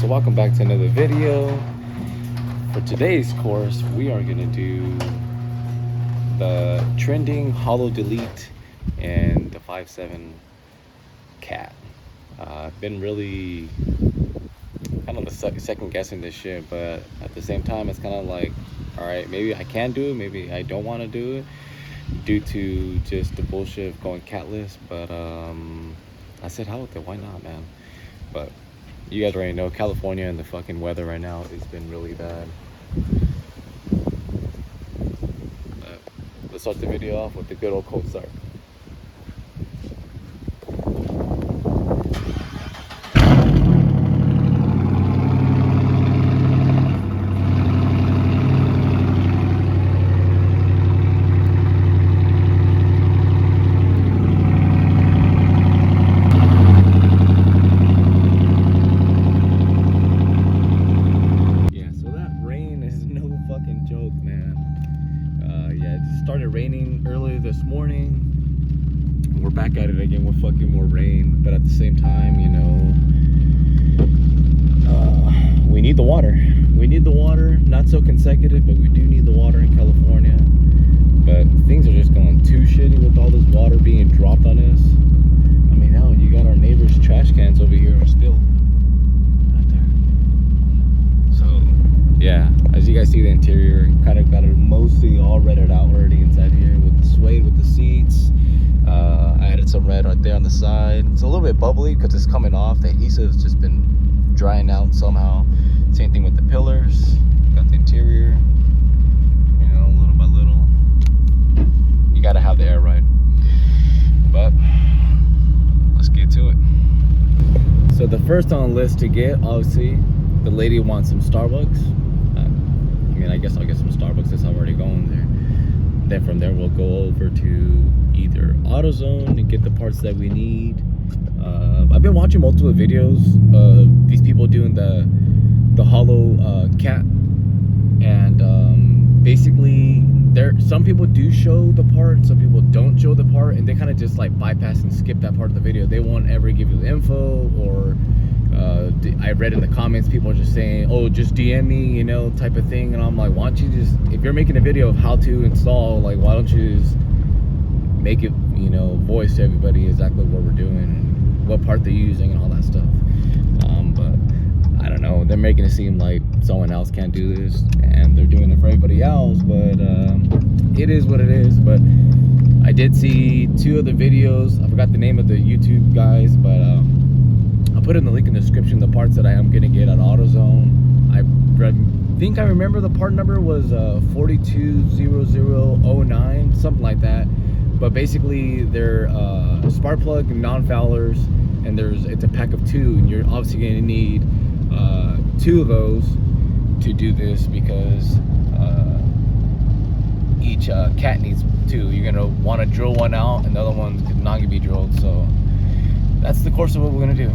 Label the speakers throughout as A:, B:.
A: so welcome back to another video. For today's course, we are going to do the trending hollow delete and the 5.7 cat. I've been really kind of the second guessing this shit, but at the same time it's kind of like, all right, maybe I can do it, maybe I don't want to do it due to just the bullshit of going catless. But I said, hell with it, why not, man? But you guys already know California and the fucking weather right now has been really bad. But let's start the video off with the good old cold start. Started raining earlier this morning. We're back at it again with fucking more rain, but at the same time, you know, we need the water. We need the water, not so consecutive, but we do need the water in California. But things are just going too shitty with all this water being dropped on us. I mean, hell, you got our neighbors' trash cans over here are still right there. So yeah, as you guys see, the interior kind of got it mostly all redded out already inside here with the suede with the seats. I added some red right there on the side. It's a little bit bubbly because it's coming off. The adhesive's just been drying out somehow. Same thing with the pillars. Got the interior, you know, little by little. You gotta have the air right. But let's get to it. So the first on the list to get, obviously, the lady wants some Starbucks. I mean, I guess I'll get some Starbucks since I'm already going there. Then from there, we'll go over to either AutoZone and get the parts that we need. I've been watching multiple videos of these people doing the hollow cat, and basically, some people do show the part, some people don't show the part, and they kind of just like bypass and skip that part of the video. They won't ever give you the info, or I read in the comments people are just saying, oh, just DM me, you know, type of thing. And I'm like, why don't you just, if you're making a video of how to install, like, why don't you just make it, you know, voice to everybody exactly what we're doing and what part they're using and all that stuff. But I don't know, they're making it seem like someone else can't do this and they're doing it for everybody else, but it is what it is. But I did see two other videos. I forgot the name of the YouTube guys, but I'll put in the link in the description, the parts that I am gonna get at AutoZone. I think I remember the part number was 420009, something like that. But basically they're spark plug and non-foulers, and it's a pack of 2, and you're obviously gonna need 2 of those to do this, because each cat needs 2. You're gonna want to drill one out and the other one's not gonna be drilled. So that's the course of what we're gonna do.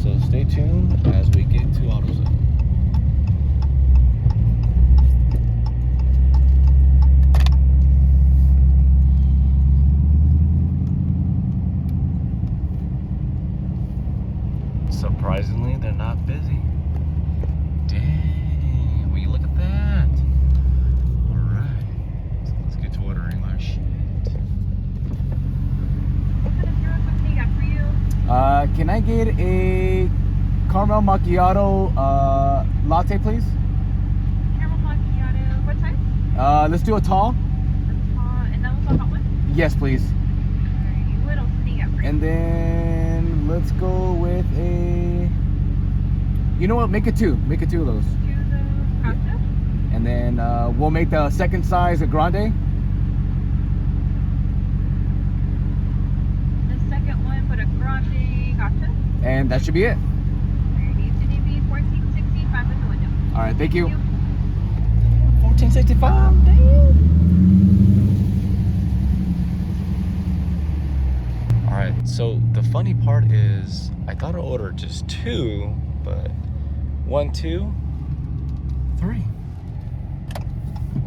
A: So stay tuned as we get to AutoZone. Surprisingly, they're not busy. Dang, will you look at that? Alright, so let's get to ordering our shit.
B: What kind of Starbucks do you got for you?
A: Can I get a caramel macchiato latte, please?
B: Caramel macchiato. What size?
A: Let's do a tall.
B: And that was a hot one?
A: Yes, please.
B: Alrighty, what else do you got for you?
A: And then let's go with a, you know what, make it 2. Make it 2 of those.
B: 2 of those pasta?
A: And then we'll make the second size a grande.
B: The second one, put a grande gotcha.
A: And that should be it.
B: Alrighty, it's gonna be $14.65 with the window.
A: All right, thank you. $14.65. Damn. All right, so the funny part is I thought I ordered just 2, but 1, 2, 3.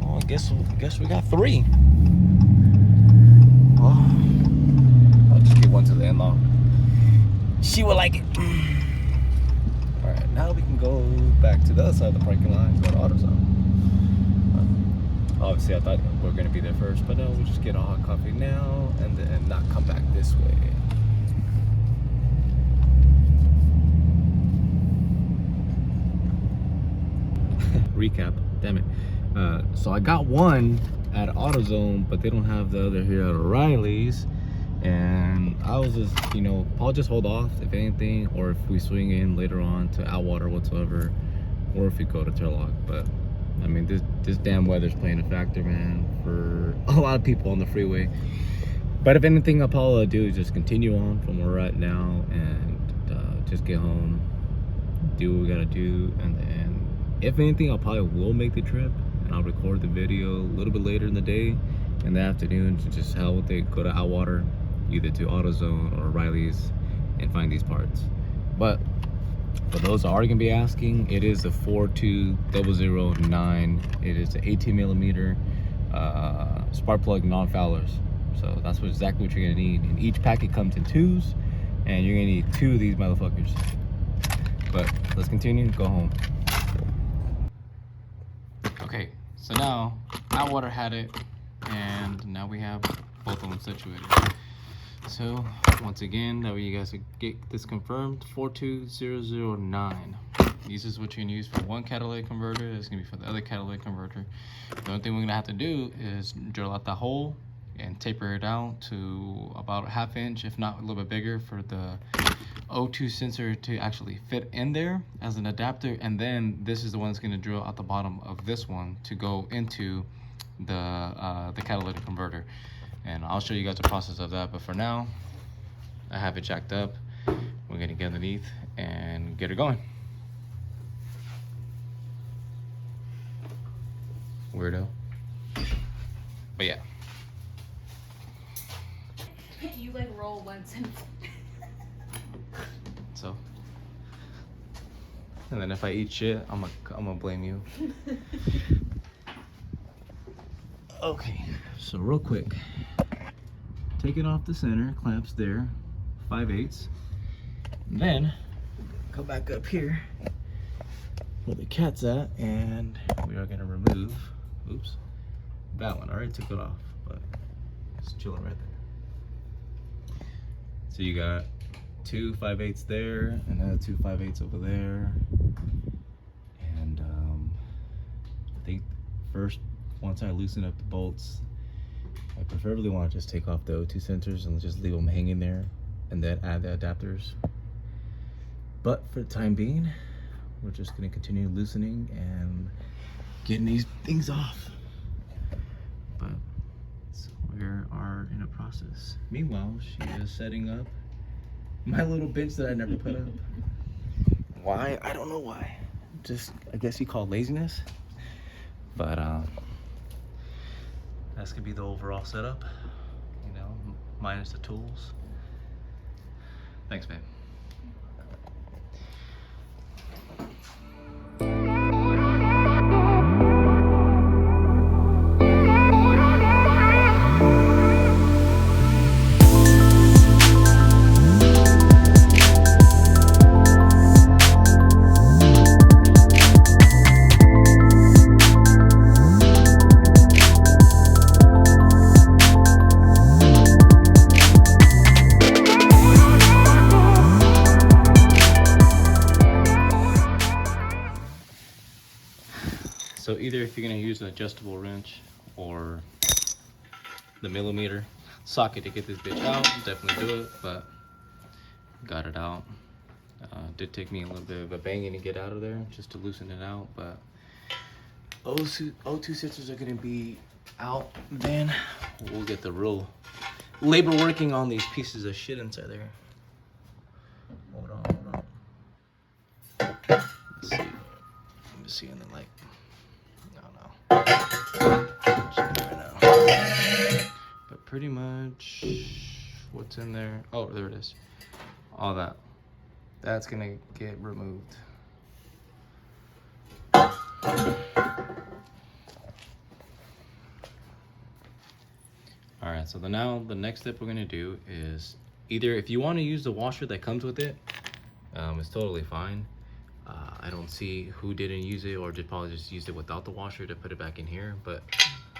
A: Well, I guess we got 3. Well, I'll just give one to the in-law. She will like it. All right. now we can go back to the other side of the parking lot and go to AutoZone. Obviously, I thought we were gonna be there first, but no, we'll just get a hot coffee now and then not come back this way. Recap, damn it. So I got one at AutoZone, but they don't have the other here at O'Reilly's. And I was just, you know, I'll just hold off if anything, or if we swing in later on to Outwater whatsoever, or if we go to Turlock. But I mean, this damn weather's playing a factor, man, for a lot of people on the freeway. But if anything, I'll probably do is just continue on from where we're at now and just get home, do what we gotta do, and then if anything, I'll probably will make the trip and I'll record the video a little bit later in the day, in the afternoon, to just hell with it, go to Outwater, either to AutoZone or O'Reilly's, and find these parts. But for those that are gonna be asking, it is the 42009. It is the 18 millimeter spark plug non-foulers. So that's exactly what you're gonna need. And each packet comes in 2s, and you're gonna need 2 of these motherfuckers. But let's continue, go home. Okay, so now Outwater had it, and now we have both of them situated. So once again, that way you guys get this confirmed, 42009. This is what you're gonna use for one catalytic converter. It's gonna be for the other catalytic converter. The only thing we're gonna have to do is drill out the hole and taper it out to about a 1/2 inch, if not a little bit bigger, for the O2 sensor to actually fit in there as an adapter. And then this is the one that's going to drill out the bottom of this one to go into the catalytic converter. And I'll show you guys the process of that, but for now I have it jacked up. We're going to get underneath and get it going. Weirdo, but yeah.
B: You like roll once and
A: So, and then if I eat shit, I'm gonna blame you. Okay, so real quick, take it off the center, clamps there, 5/8. And then come back up here where the cat's at, and we are gonna remove, oops, that one. I already took it off, but it's chilling right there. So you got 2 5/8 there, and then 2 5/8 over there. And I think first, once I loosen up the bolts, I preferably want to just take off the O2 sensors and just leave them hanging there, and then add the adapters. But for the time being, we're just going to continue loosening and getting these things off. But so we are in a process. Meanwhile, she is setting up my little bench that I never put up. Why? I don't know why. Just, I guess you call it laziness. But that's gonna be the overall setup, you know, minus the tools. Thanks, babe. So either if you're gonna use an adjustable wrench or the millimeter socket to get this bitch out, definitely do it, but got it out. Did take me a little bit of a banging to get out of there, just to loosen it out, but O2 sensors are gonna be out, then we'll get the real labor working on these pieces of shit inside there. Hold on. Let's see. Let me see in the light. But pretty much what's in there, oh, there it is, all that's gonna get removed. All right, so now the next step we're gonna do is, either if you want to use the washer that comes with it, it's totally fine. I don't see who didn't use it or did probably just use it without the washer to put it back in here. But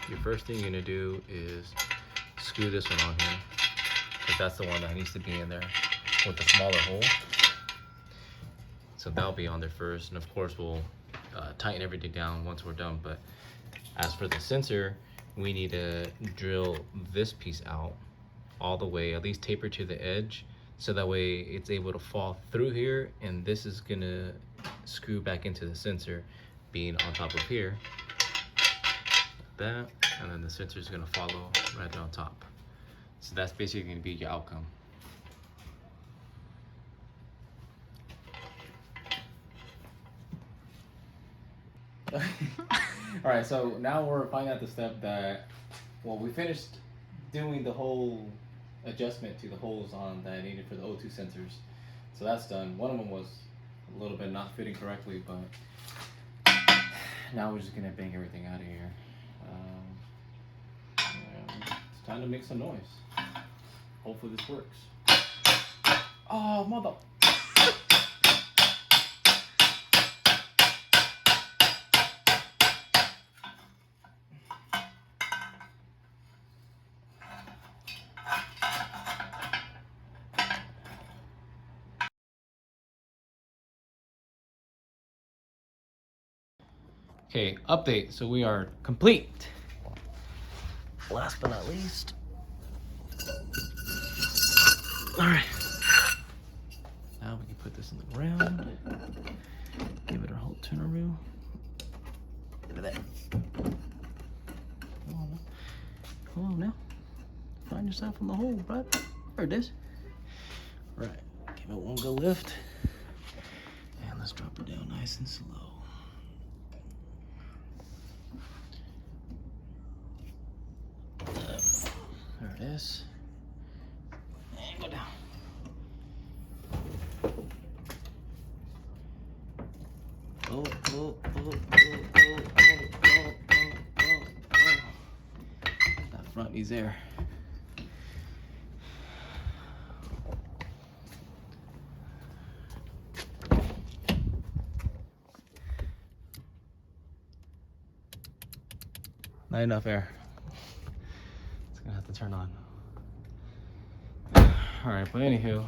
A: your first thing you're gonna do is screw this one on here, because that's the one that needs to be in there with the smaller hole. So that'll be on there first, and of course we'll tighten everything down once we're done. But as for the sensor, we need to drill this piece out all the way, at least taper to the edge, so that way it's able to fall through here, and this is gonna screw back into the sensor being on top of here, like that, and then the sensor is gonna follow right there on top. So that's basically gonna be your outcome. All right, so now we're finding out the step that, well, we finished doing the whole adjustment to the holes on that I needed for the O2 sensors. So that's done. One of them was a little bit not fitting correctly, but now we're just gonna bang everything out of here. It's time to make some noise. Hopefully this works. Oh, mother. Okay, update. So we are complete. Last but not least. All right. Now we can put this in the ground. Give it a whole turn-around. Look at that. Come on now. Find yourself in the hole, bro. There it is. Right. Give it one good lift. And let's drop her down nice and slow. There it is. And go down. Oh. That front needs air. Not enough air. It's gonna have to turn on. All right, but anywho,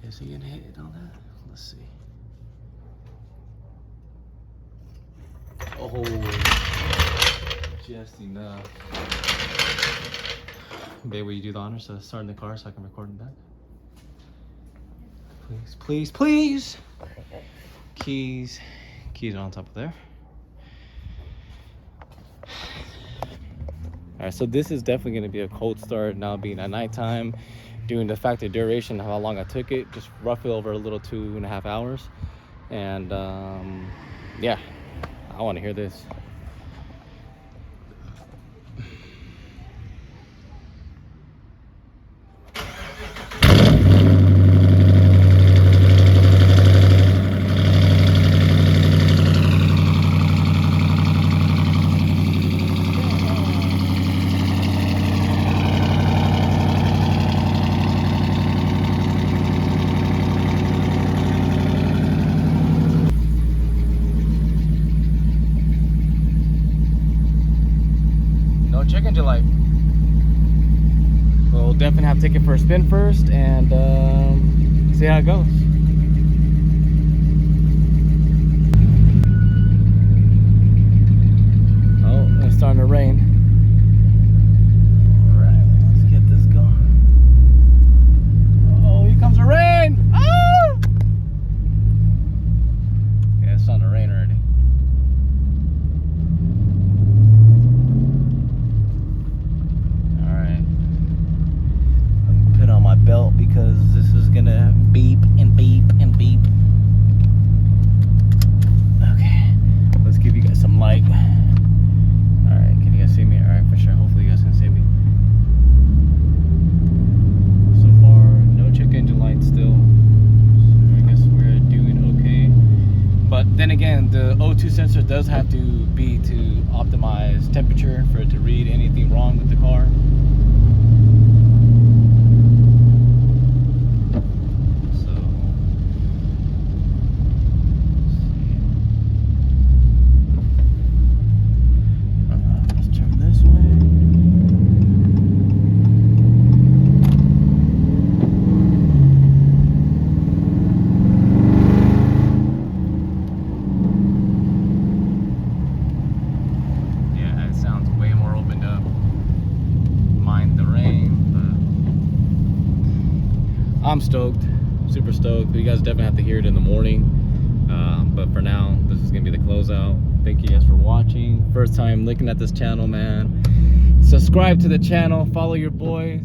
A: is he gonna hit it on that? Let's see. Oh, just enough. Babe, will you do the honors of starting the car so I can record in the back? Please, please, please. Keys are on top of there. All right, so this is definitely going to be a cold start now, being at nighttime, doing the factor duration of how long I took it, just roughly over a little 2.5 hours. And yeah, I want to hear this. Check engine light. We'll definitely have to take it for a spin first and see how it goes. Oh, it's starting to rain. All right, let's get this going. Oh, here comes the rain! Ah! Yeah, it's starting to rain already. Belt, because this is gonna beep and beep and beep. Okay, let's give you guys some light. All right, can you guys see me? All right, for sure. Hopefully you guys can see me. So far, no check engine light still. So I guess we're doing okay. But then again, the O2 sensor does have to be to optimize temperature for it to read anything wrong with the car. I'm stoked, super stoked. You guys definitely have to hear it in the morning. But for now, this is gonna be the closeout. Thank you guys for watching. First time looking at this channel, man. Subscribe to the channel, follow your boy.